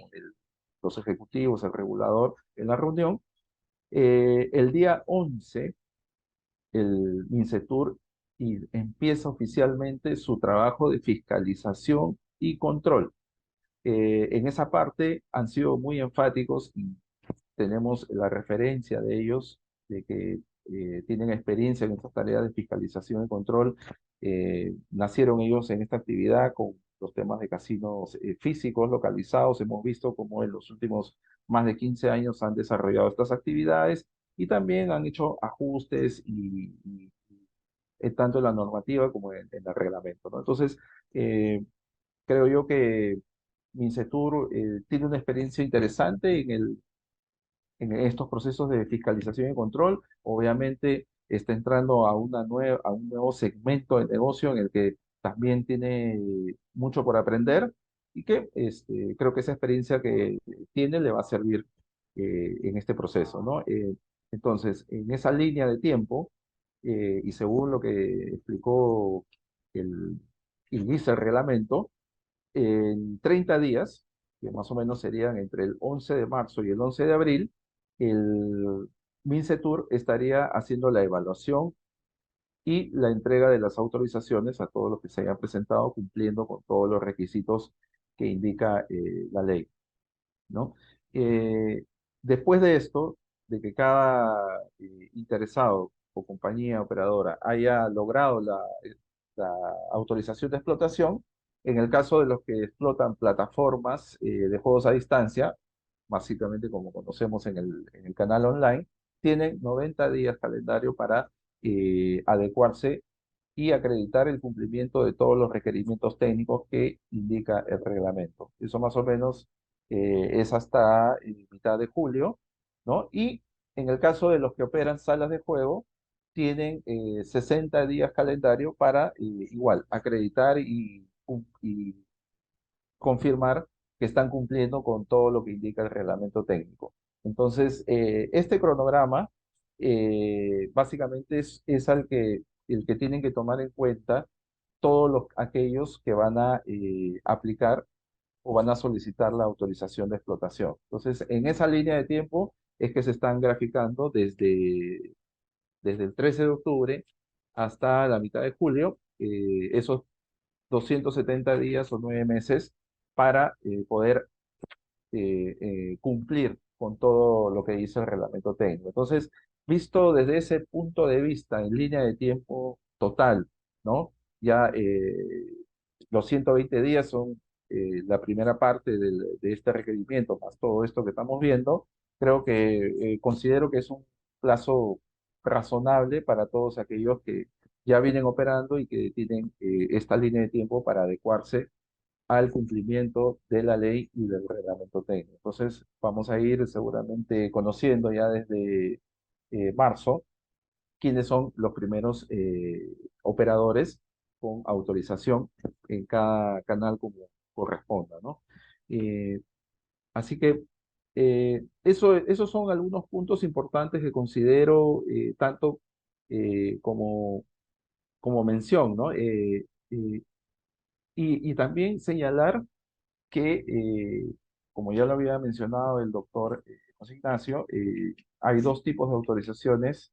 los ejecutivos, el regulador en la reunión. El día 11 el MINCETUR empieza oficialmente su trabajo de fiscalización y control. En esa parte han sido muy enfáticos y tenemos la referencia de ellos, de que tienen experiencia en estas tareas de fiscalización y control. Nacieron ellos en esta actividad con los temas de casinos físicos localizados. Hemos visto cómo en los últimos más de 15 años han desarrollado estas actividades y también han hecho ajustes tanto en la normativa como en el reglamento, ¿no? Entonces, creo yo que Mincetur tiene una experiencia interesante en estos procesos de fiscalización y control. Obviamente está entrando a un nuevo segmento de negocio en el que también tiene mucho por aprender y que creo que esa experiencia que tiene le va a servir en este proceso, ¿no? Entonces, en esa línea de tiempo, y según lo que explicó el, y dice el reglamento, en 30 días, que más o menos serían entre el 11 de marzo y el 11 de abril, el MINCETUR estaría haciendo la evaluación y la entrega de las autorizaciones a todos los que se hayan presentado cumpliendo con todos los requisitos que indica la ley, ¿no? Eh, Después de esto, de que cada interesado o compañía operadora haya logrado la autorización de explotación, en el caso de los que explotan plataformas de juegos a distancia, básicamente como conocemos en el canal online, tienen 90 días calendario para adecuarse y acreditar el cumplimiento de todos los requerimientos técnicos que indica el reglamento. Eso más o menos es hasta mitad de julio, ¿no? Y en el caso de los que operan salas de juego, tienen 60 días calendario para igual acreditar y confirmar que están cumpliendo con todo lo que indica el reglamento técnico. Entonces, este cronograma básicamente es el que tienen que tomar en cuenta todos aquellos que van a aplicar o van a solicitar la autorización de explotación. Entonces, en esa línea de tiempo es que se están graficando desde el 13 de octubre hasta la mitad de julio, esos 270 días o 9 meses para poder cumplir con todo lo que dice el reglamento técnico. Entonces, visto desde ese punto de vista en línea de tiempo total, ¿no? Ya los 120 días son la primera parte de este requerimiento, más todo esto que estamos viendo, creo que considero que es un plazo razonable para todos aquellos que ya vienen operando y que tienen esta línea de tiempo para adecuarse al cumplimiento de la ley y del reglamento técnico. Entonces, vamos a ir seguramente conociendo ya desde marzo quiénes son los primeros operadores con autorización en cada canal como corresponda, ¿no? Eh, Así que esos son algunos puntos importantes que considero tanto como mención, ¿no? Y también señalar que, como ya lo había mencionado el doctor José Ignacio, hay dos tipos de autorizaciones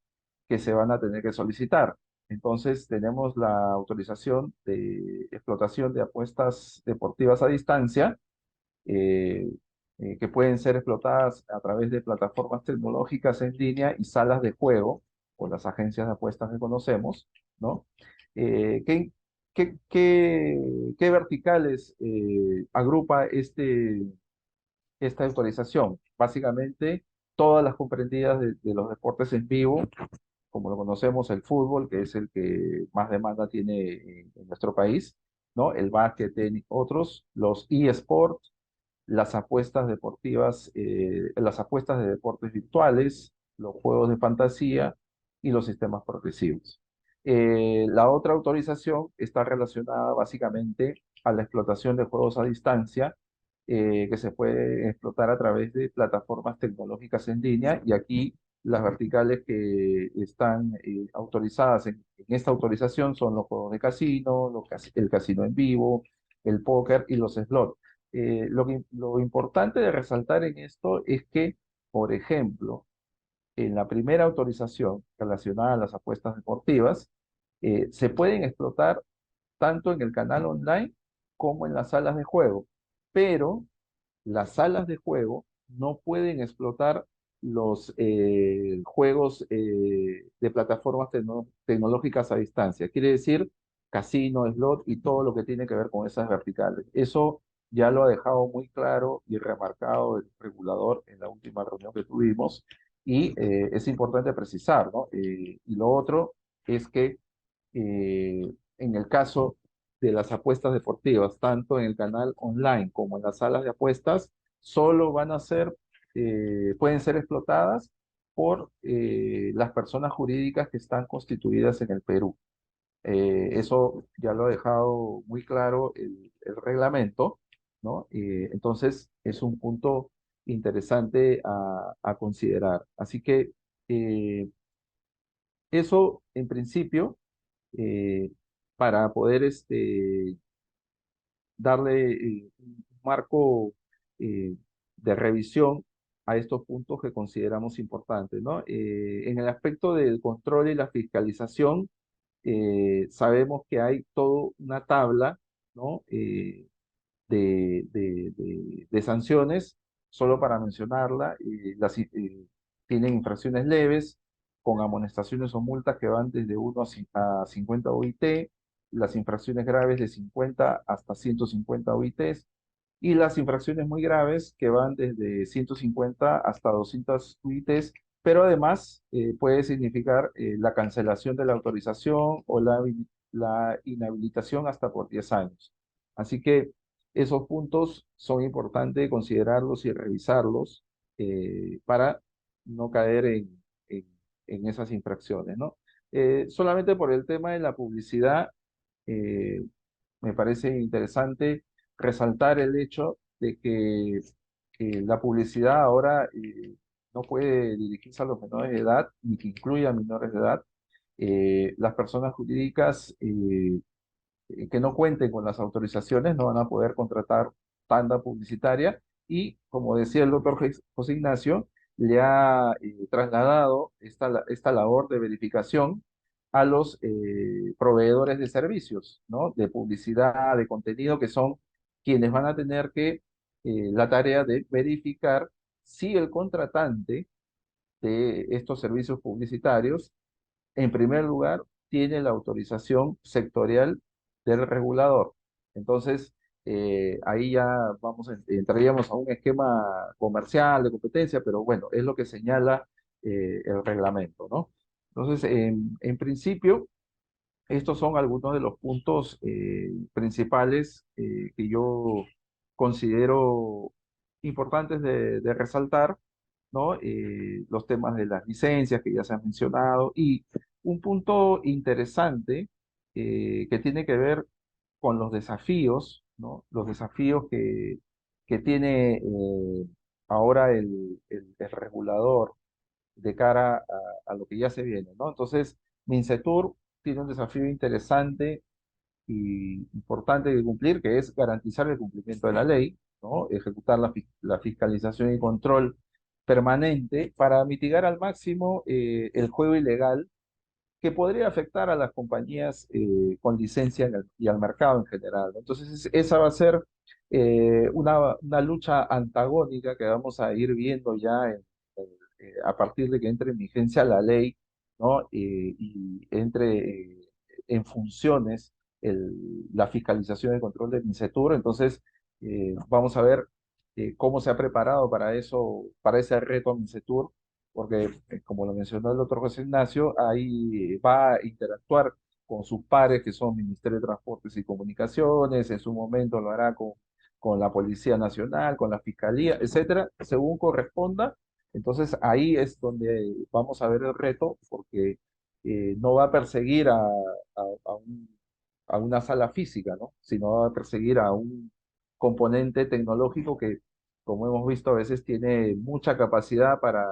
que se van a tener que solicitar. Entonces, tenemos la autorización de explotación de apuestas deportivas a distancia, eh, que pueden ser explotadas a través de plataformas tecnológicas en línea y salas de juego, o las agencias de apuestas que conocemos, ¿no? ¿Qué, qué verticales agrupa esta autorización? Básicamente, todas las comprendidas de los deportes en vivo, como lo conocemos, el fútbol, que es el que más demanda tiene en nuestro país, ¿no? El básquet, tenis, otros, los eSports, las apuestas deportivas, las apuestas de deportes virtuales, los juegos de fantasía y los sistemas progresivos. La otra autorización está relacionada básicamente a la explotación de juegos a distancia, que se puede explotar a través de plataformas tecnológicas en línea, y aquí las verticales que están autorizadas en esta autorización son los juegos de casino, el casino en vivo, el póker y los slots. Lo importante de resaltar en esto es que, por ejemplo, en la primera autorización relacionada a las apuestas deportivas, se pueden explotar tanto en el canal online como en las salas de juego, pero las salas de juego no pueden explotar los juegos de plataformas tecnológicas a distancia. Quiere decir casino, slot y todo lo que tiene que ver con esas verticales. Eso ya lo ha dejado muy claro y remarcado el regulador en la última reunión que tuvimos, y es importante precisar, ¿no? Y lo otro es que en el caso de las apuestas deportivas, tanto en el canal online como en las salas de apuestas, solo van a ser, pueden ser explotadas por las personas jurídicas que están constituidas en el Perú. Eso ya lo ha dejado muy claro el reglamento, ¿no? Entonces, es un punto interesante a considerar. Así que eh, eso, en principio, eh, para poder darle un marco de revisión a estos puntos que consideramos importantes, ¿no? En el aspecto del control y la fiscalización, sabemos que hay toda una tabla, ¿no? De sanciones, solo para mencionarla, tienen infracciones leves con amonestaciones o multas que van desde 1 a 50 OIT, las infracciones graves de 50 hasta 150 OITs, y las infracciones muy graves que van desde 150 hasta 200 UITs, pero además puede significar la cancelación de la autorización o la inhabilitación hasta por 10 años. Así que esos puntos son importantes considerarlos y revisarlos para no caer en esas infracciones, ¿no? Solamente por el tema de la publicidad, eh, me parece interesante resaltar el hecho de que la publicidad ahora no puede dirigirse a los menores de edad, ni que incluya a menores de edad. Las personas jurídicas que no cuenten con las autorizaciones no van a poder contratar tanda publicitaria y, como decía el doctor José Ignacio, le ha trasladado esta labor de verificación a los proveedores de servicios, ¿no? De publicidad, de contenido, que son quienes van a tener la tarea de verificar si el contratante de estos servicios publicitarios en primer lugar, tiene la autorización sectorial del regulador. Entonces, ahí ya entraríamos a un esquema comercial de competencia, pero bueno, es lo que señala el reglamento, ¿no? Entonces, en principio, estos son algunos de los puntos principales que yo considero importantes de resaltar, ¿no? Los temas de las licencias que ya se han mencionado y un punto interesante que tiene que ver con los desafíos, ¿no? Los desafíos que tiene ahora el regulador de cara a lo que ya se viene, ¿no? Entonces, Mincetur tiene un desafío interesante y importante de cumplir, que es garantizar el cumplimiento de la ley, ¿no? Ejecutar la fiscalización y control permanente para mitigar al máximo el juego ilegal que podría afectar a las compañías con licencia y al mercado en general, ¿no? Entonces, esa va a ser una lucha antagónica que vamos a ir viendo ya a partir de que entre en vigencia la ley, ¿no? Y entre en funciones la fiscalización y control del MINCETUR. Entonces, vamos a ver cómo se ha preparado para eso, para ese reto MINCETUR, porque, como lo mencionó el doctor José Ignacio, ahí va a interactuar con sus pares, que son Ministerio de Transportes y Comunicaciones, en su momento lo hará con la Policía Nacional, con la Fiscalía, etcétera, según corresponda. Entonces ahí es donde vamos a ver el reto, porque no va a perseguir a una sala física, ¿no? Sino va a perseguir a un componente tecnológico que, como hemos visto, a veces tiene mucha capacidad para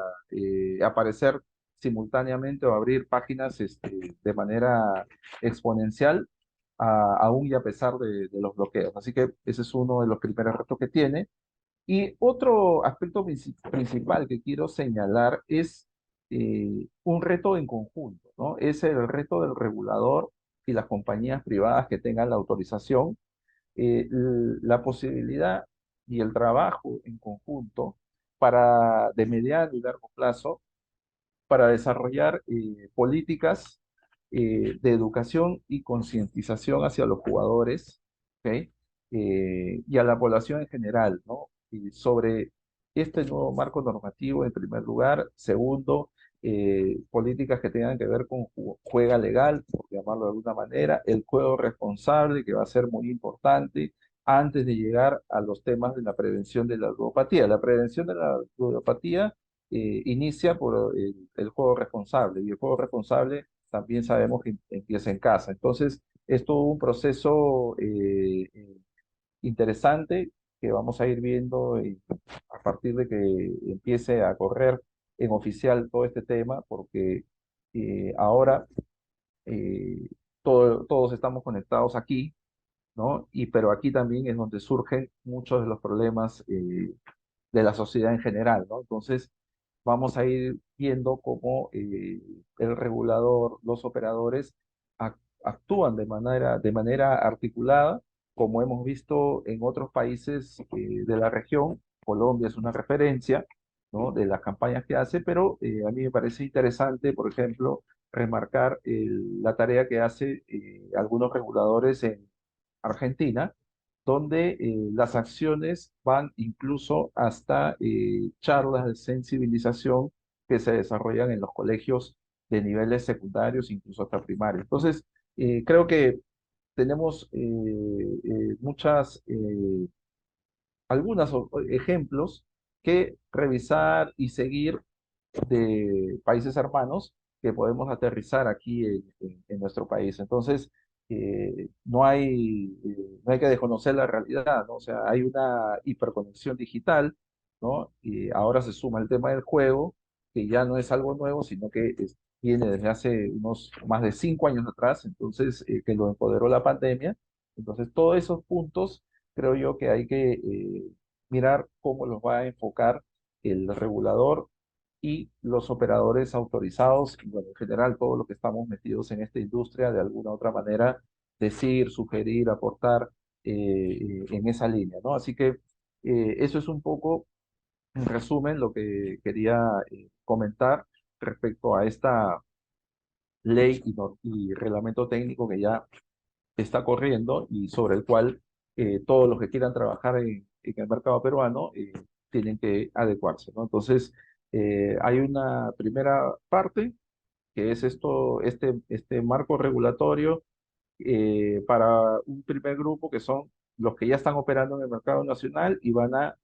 aparecer simultáneamente o abrir páginas de manera exponencial, aún y a pesar de los bloqueos. Así que ese es uno de los primeros retos que tiene. Y otro aspecto principal que quiero señalar es un reto en conjunto, ¿no? Es el reto del regulador y las compañías privadas que tengan la autorización, la posibilidad y el trabajo en conjunto de mediano y largo plazo para desarrollar políticas de educación y concientización hacia los jugadores, ¿ok? Y a la población en general, ¿no? Y sobre este nuevo marco normativo, en primer lugar. Segundo, políticas que tengan que ver con juega legal, por llamarlo de alguna manera, el juego responsable, que va a ser muy importante antes de llegar a los temas de la prevención de la ludopatía. La prevención de la ludopatía inicia por el juego responsable, y el juego responsable también sabemos que empieza en casa. Entonces, es todo un proceso interesante que vamos a ir viendo a partir de que empiece a correr en oficial todo este tema, porque ahora eh, todos estamos conectados aquí, ¿no? Pero aquí también es donde surgen muchos de los problemas de la sociedad en general, ¿no? Entonces, vamos a ir viendo cómo el regulador, los operadores actúan de manera articulada, como hemos visto en otros países de la región. Colombia es una referencia, ¿no? De las campañas que hace, pero a mí me parece interesante, por ejemplo, remarcar la tarea que hace algunos reguladores en Argentina, donde las acciones van incluso hasta charlas de sensibilización que se desarrollan en los colegios de niveles secundarios, incluso hasta primarios. Entonces, creo que tenemos algunos ejemplos que revisar y seguir de países hermanos que podemos aterrizar aquí en nuestro país. Entonces, no hay que desconocer la realidad, ¿no? O sea, hay una hiperconexión digital, ¿no? Y ahora se suma el tema del juego, que ya no es algo nuevo, sino que viene desde hace unos más de 5 años atrás, entonces, que lo empoderó la pandemia. Entonces, todos esos puntos creo yo que hay que mirar cómo los va a enfocar el regulador y los operadores autorizados, y bueno, en general todos los que estamos metidos en esta industria, de alguna u otra manera, decir, sugerir, aportar en esa línea, ¿no? Así que eso es un poco, en resumen, lo que quería comentar respecto a esta ley y reglamento técnico que ya está corriendo y sobre el cual todos los que quieran trabajar en el mercado peruano tienen que adecuarse, ¿no? Entonces, hay una primera parte que es este marco regulatorio para un primer grupo que son los que ya están operando en el mercado nacional y van a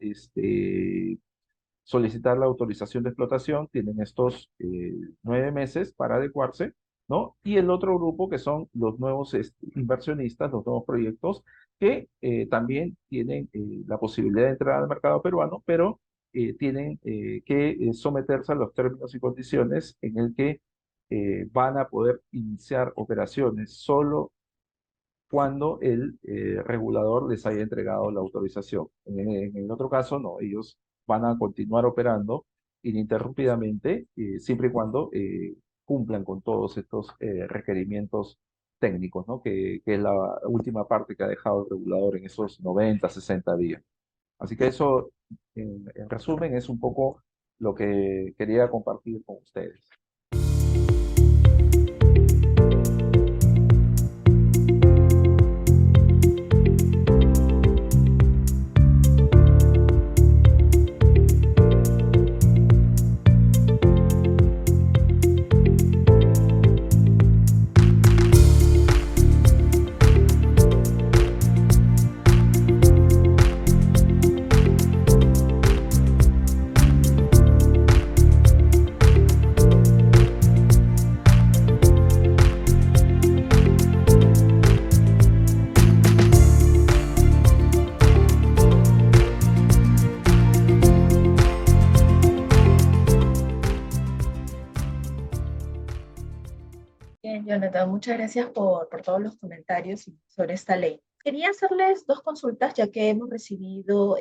solicitar la autorización de explotación, tienen estos 9 meses para adecuarse, ¿no? Y el otro grupo que son los nuevos inversionistas, los nuevos proyectos, que también tienen la posibilidad de entrar al mercado peruano, pero tienen que someterse a los términos y condiciones en el que van a poder iniciar operaciones solo cuando el regulador les haya entregado la autorización. En el otro caso, no, ellos van a continuar operando ininterrumpidamente, siempre y cuando cumplan con todos estos requerimientos técnicos, ¿no? Que es la última parte que ha dejado el regulador en esos 90, 60 días. Así que eso, en resumen, es un poco lo que quería compartir con ustedes. Bien, Jonathan, muchas gracias por todos los comentarios sobre esta ley. Quería hacerles dos consultas, ya que hemos recibido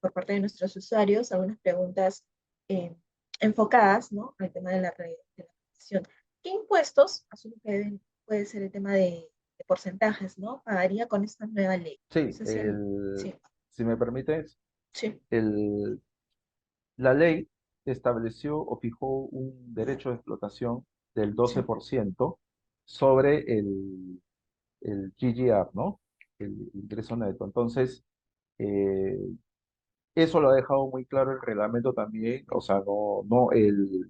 por parte de nuestros usuarios algunas preguntas eh, enfocadas, ¿no?, al tema de la regulación. ¿Qué impuestos, asumo que puede ser el tema de porcentajes, ¿no?, pagaría con esta nueva ley? No Sí, sé sí, si me permites, sí, el, la ley estableció o fijó un derecho de explotación del sí. 12% sobre el GGR, ¿no? El ingreso neto. Entonces, eh, eso lo ha dejado muy claro el reglamento también, o sea, no el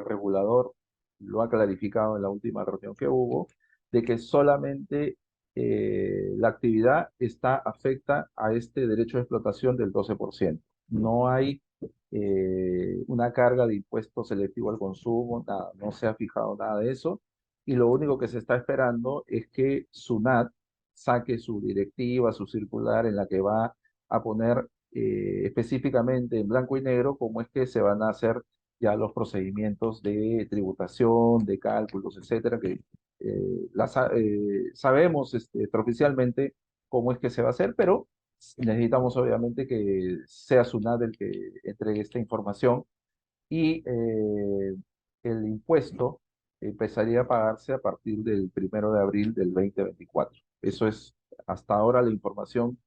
regulador lo ha clarificado en la última reunión que hubo, de que solamente la actividad afecta a este derecho de explotación del 12%. No hay una carga de impuesto selectivo al consumo, nada, no se ha fijado nada de eso, y lo único que se está esperando es que SUNAT saque su directiva, su circular en la que va a poner específicamente en blanco y negro cómo es que se van a hacer ya los procedimientos de tributación, de cálculos, etcétera, que sabemos extraoficialmente cómo es que se va a hacer, pero necesitamos obviamente que sea SUNAT el que entregue esta información y el impuesto empezaría a pagarse a partir del 1 de abril del 2024. Eso es hasta ahora la información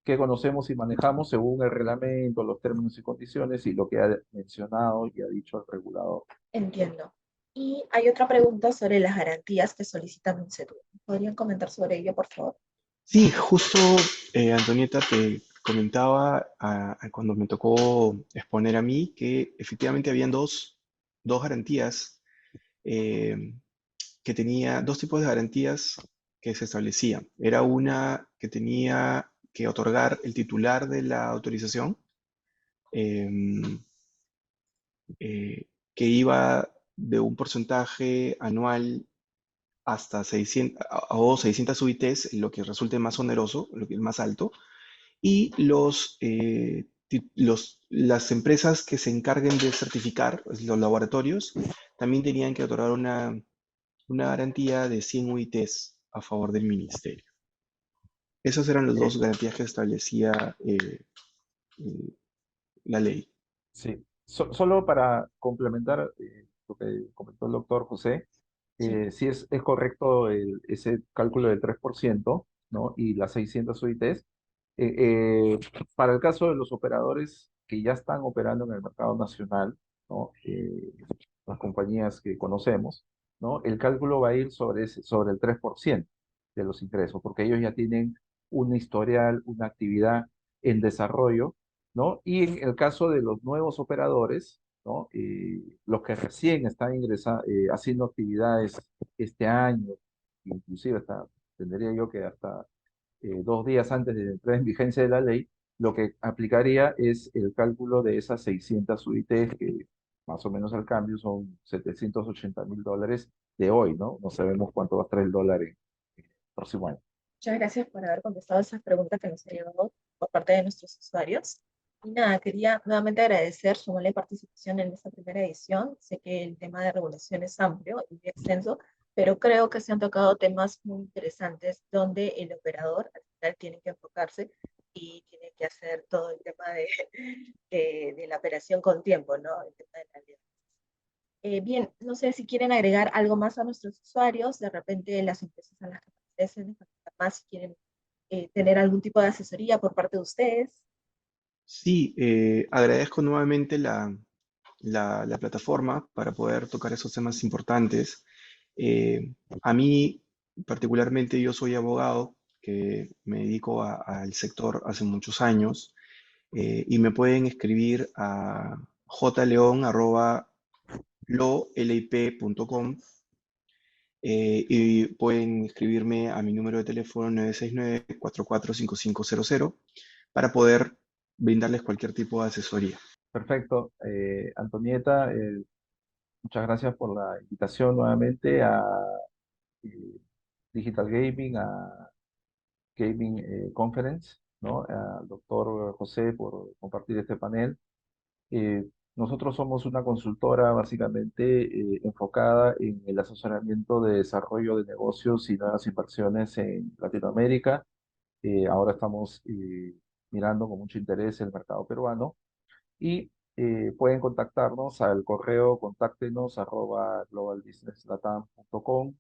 que conocemos y manejamos según el reglamento, los términos y condiciones y lo que ha mencionado y ha dicho el regulador. Entiendo. Y hay otra pregunta sobre las garantías que solicita Mincetur. ¿Podrían comentar sobre ello, por favor? Sí, justo Antonieta te comentaba cuando me tocó exponer a mí que efectivamente habían dos garantías que tenía dos tipos de garantías que se establecían. Era una que tenía que otorgar el titular de la autorización, em, que iba de un porcentaje anual hasta 600 o 600 UITs, lo que resulte más oneroso, lo que es más alto, y las empresas que se encarguen de certificar, pues, los laboratorios, también tenían que otorgar una garantía de 100 UITs a favor del ministerio. Esas eran las dos garantías que establecía eh, la ley. Sí, solo para complementar lo que comentó el doctor José, Sí. sí es correcto ese cálculo del 3%, ¿no? Y las 600 UITs. Eh, eh, para el caso de los operadores que ya están operando en el mercado nacional, ¿no? Las compañías que conocemos, ¿no? El cálculo va a ir sobre el 3% de los ingresos, porque ellos ya tienen un historial, una actividad en desarrollo, ¿no? Y en el caso de los nuevos operadores, ¿no? Los que recién están haciendo actividades este año, inclusive hasta, tendría yo que hasta 2 días antes de entrar en vigencia de la ley, lo que aplicaría es el cálculo de esas 600 UITs, que más o menos al cambio son $780.000 de hoy, ¿no? No sabemos cuánto va a estar el dólar en el próximo año. Muchas gracias por haber contestado esas preguntas que nos han llegado por parte de nuestros usuarios. Y nada, quería nuevamente agradecer su amable participación en esta primera edición. Sé que el tema de regulación es amplio y muy extenso, pero creo que se han tocado temas muy interesantes donde el operador al final tiene que enfocarse y tiene que hacer todo el tema de la operación con tiempo, ¿no? El tema de la ley. Bien, no sé si quieren agregar algo más a nuestros usuarios, de repente las empresas a las que pertenecen, más si quieren tener algún tipo de asesoría por parte de ustedes. Sí, agradezco nuevamente la plataforma para poder tocar esos temas importantes. A mí, particularmente, yo soy abogado que me dedico al sector hace muchos años y me pueden escribir a jleon@lolip.com y pueden escribirme a mi número de teléfono 969-445500 para poder brindarles cualquier tipo de asesoría. Perfecto. Antonieta, muchas gracias por la invitación nuevamente a eh, Digital Gaming, a Gaming Conference, ¿no? Al doctor José por compartir este panel. Eh, Nosotros somos una consultora básicamente enfocada en el asesoramiento de desarrollo de negocios y nuevas inversiones en Latinoamérica. Ahora estamos mirando con mucho interés el mercado peruano y pueden contactarnos al correo contáctenos @globalbusinesslatam.com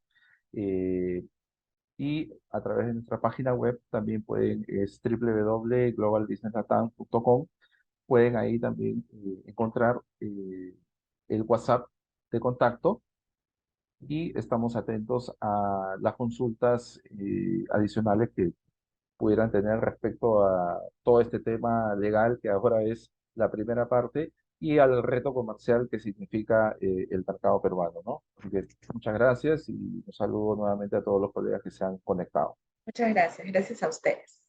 y a través de nuestra página web también es www.globalbusinesslatam.com. Pueden ahí también encontrar el WhatsApp de contacto y estamos atentos a las consultas adicionales que pudieran tener respecto a todo este tema legal que ahora es la primera parte y al reto comercial que significa el mercado peruano, ¿no? Así que muchas gracias y un saludo nuevamente a todos los colegas que se han conectado. Muchas gracias, gracias a ustedes.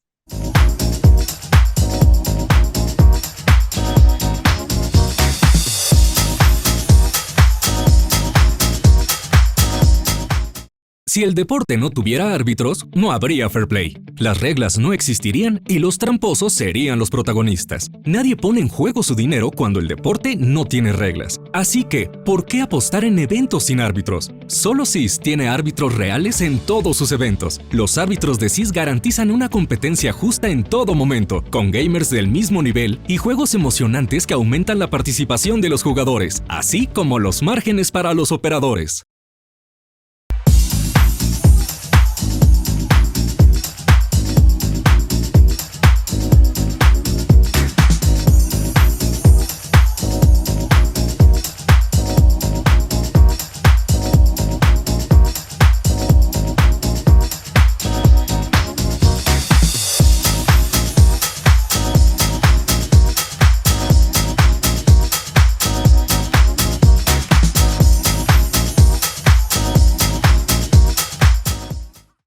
Si el deporte no tuviera árbitros, no habría fair play. las reglas no existirían y los tramposos serían los protagonistas. Nadie pone en juego su dinero cuando el deporte no tiene reglas. Así que, ¿por qué apostar en eventos sin árbitros? Solo CIS tiene árbitros reales en todos sus eventos. Los árbitros de CIS garantizan una competencia justa en todo momento, con gamers del mismo nivel y juegos emocionantes que aumentan la participación de los jugadores, así como los márgenes para los operadores.